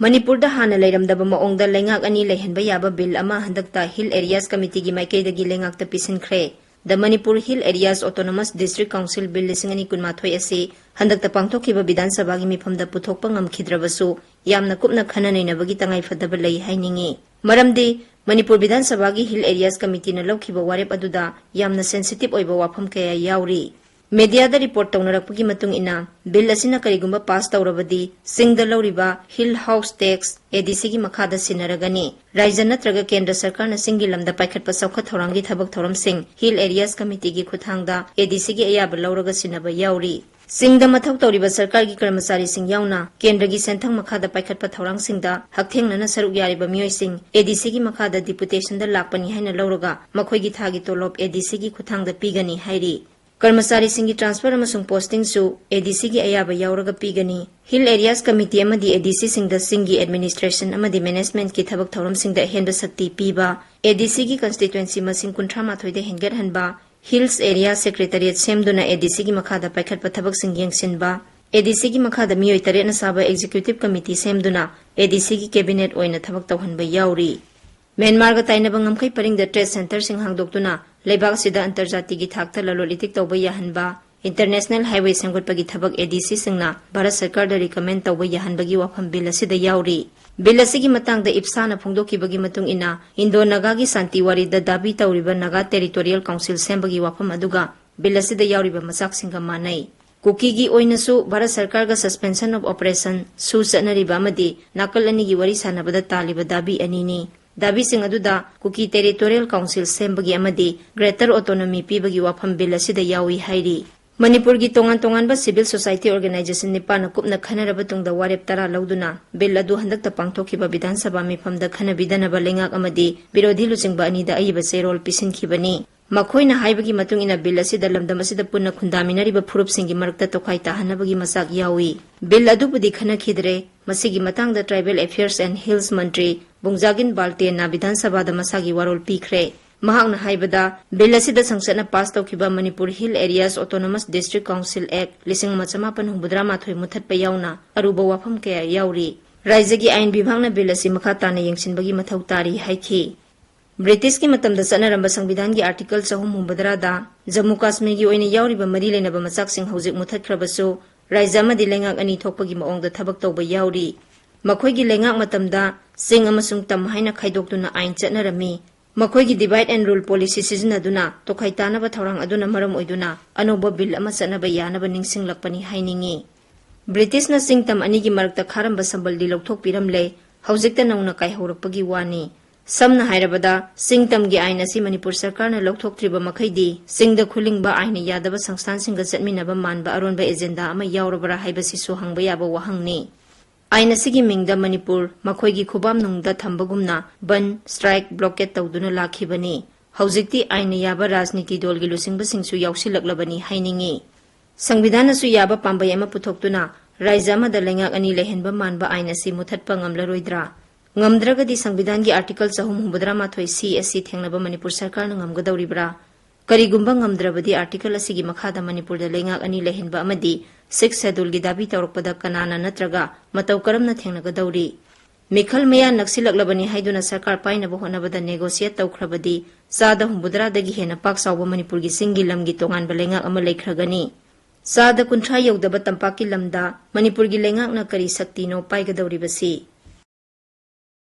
Manipur da hana leiramdaba maongda lengak ani lehenba yaba bill ama handakta Hill Areas Committee gi maikaidagi lengakta pisinkhre. The Manipur Hill Areas Autonomous District Council Bill lisingani Nganthoi ase handakta pangthokhiba Vidhan Sabha gi mifamda puthokpa ngamkhidrabasu yamna kupna khana nainabagi tangai fadaba lei hainingi. Maramdi Manipur Vidhan Sabha gi Hill Areas Committee na lawkhiba warep aduda yamna sensitive oiba wafam kaya yauri. Media da report tawnarakpagi matung ina bill asina karigumba pass tawrabadi singda lawriba hill house tax ADC gi makhada sinaragani raija natraga kendra sarkar na singi lamda paikhatpa saukhat thorangi thabak thoram sing Hill Areas Committee gi khuthangda ADC gi ayaba lawraga sinaba yauri singda mathau tawriba sarkar gi karmasari sing yauna kendra gi senthang makhada paikhatpa thorang singda hakthengnana saruk yariba miyoi sing ADC gi makhada deputation da lakpani haina lawraga makhoi gi thagi tolop ADC gi khuthangda pigani hairi कर्मचारी सिंगी transfer अमसुंग posting सु ADC की अयाबा यावरगा पीगनी hill areas committee अमदी ADC सिंगदा सिंगी एडमिनिस्ट्रेशन अमदी मैनेजमेंट की थबक थौरम सिंगदा हेंद शक्ति पीबा एडीसी की कंस्टिट्युएंसी मसिंग 38 दे हेंगत हनबा हिल्स एरिया सेक्रेटरिएट सेमदुना एडीसी की मखादा पैखटपा थबक सिंग यंगसिनबा एडीसी की मखादा मियोय तरेना साबा एग्जीक्यूटिव कमिटी सेमदुना एडीसी की कैबिनेट ओइना थबक तौहनबा यावरी म्यांमार गा ताइनबा ngamkhai paring da trade center sing hangdoktuna leibak sida antarjati gi thakta lalolitik tawba yahanba international highway sangotpa gi thabak ADC singna Bharat Sarkar da recommend tawba yahanba gi wafam bill asida yauri bill asigi matang da ipsana phongdoki bagi matung ina Indo Naga gi santiwari da dabi tawriba Naga Territorial Council sembagi wafam aduga bill asida yauri ba masak singa manai kuki gi oinasu Bharat Sarkar ga suspension of operation su sanariba amadi nakal ani gi wari sanabada taliba dabi anini दाबी सिंह अदुदा Kuki territorial council सेम्बगी अमदी greater autonomy पीबगी वाफम bill असिदा यावी हाइरी मणिपुर की तोंगान तोंगानबा सिविल सोसाइटी ऑर्गेनाइजेशन निपान कुपना खनरब तुंगदा वारेप तरा लौदुना बिल अदु हंदकता पांगथोखिबा विधान सभा मिफमदा खनबिदनबा लेंगाक अमदी विरोधी लुचिंगबा अनिदा अइबा सेरोल पिसिनखिबनी मखोइना हाइबगी मतुंग इना बिल असिदा लमदम असिदा पुन्ना खुंदामिनरिबा फुरुप सिंगी मरकता तोखाइ ताहनबगी मसाक यावी बिल अदुबुदी खनखिदरे मसिगी मतंग द ट्राइबल अफेयर्स एंड हिल्स मंत्री बुंगजागिन बाल्टेन ना विधान सभा द मसागी वारोल पीखरे महांगना हाइबदा बिल असिदा संसदना पास तौखिबा Manipur hill areas autonomous district council act 1958 मुथतपा याउना अरुबा वाफम कया याउरी राज्यगी आइन विभागना बिल असि मखा ताना यंगसिनबगी मथौ तारी हाइखि ब्रिटिश की मतम चनरब संविधान की आर्टिकल 317 जम्मू कश्मीर की ओइना याउरिबा मरी लेनबा मचाकसिंग हौजिक मुथतख्रबसु राज्य अमदी लेंगाक अनि थोकपगी मओंगदा थबक तौबा याउरी मखोइगी लेंगाक मतमदा सिंग अमसुंग तम हाइना खाइदोक्तुना आइन चटनरमी मखोइगी डिवाइड एंड रूल पॉलिसी सिजनदुना तोखाइ तानबा थौरांग अदुना मरम ओइदुना अनोबा बिल अमा चटनबा यानबा निंगसिंगलकपनी हाइनिंगी ब्रिटिशना सिंग तम अनिगी मरकता खारंबा संबलदी लौथोकपिरमले हौजिकता नौना काइहौरकपगी वानी समना हाइरबदा सिंग तमगी आइन असि मणिपुर सरकारना लौथोक्त्रिबा मखैदी सिंगदा खुलिंगबा आइन यादबा संस्थान सिंगा चटमिनबा मानबा अरोनबा एजेंडा अमा यावरबरा हाइबसिसु हंगबा याबा वहंगनी आइन असिगी मिंगदा मणिपुर मखोइगी खुबाम नुंगदा थंबगुमना बन स्ट्राइक ब्लॉकेट तौदुना लाखिबनी हौजिकती आइन याबा राजनीति दलगी लुसिंगबा सिंगसु यावसिलकलबनी हाइनिंगी संविधानसु याबा पांबay अमा पुथोक्तुना राज्य अमदा लेंगाक अनि लेहेनबा मानबा आइन असि मुथतपा ngamlaroidra ngamdragadi संविधान की आर्टिकल 317 सी एससी थेंगनबा मणिपुर सरकार न ngamgadawribra karigumba ngamdrabadi आर्टिकल असigi मखादा मणिपुर दा लेंगाक अनि लेहेनबा अमदी 6 शेड्यूल की दाबी तौरकपदा कनाना नत्रगा मतौ करमना थेंगनगदawri मिखल मया नक्सिलकलबनी हाइदुना सरकार पाइनबा होनबदा नेगोशिएट तौख्रबदी सादा हुंबुद्रा दगी हेना पाक सावबा मणिपुर की सिंगी लमगी तोंगानबा लेंगाक अमा लेख्रगनी सादा कुंठा यौदबा तंपाकी लमदा मणिपुर की लेंगाक न करी शक्तिनो पाइगदawribasi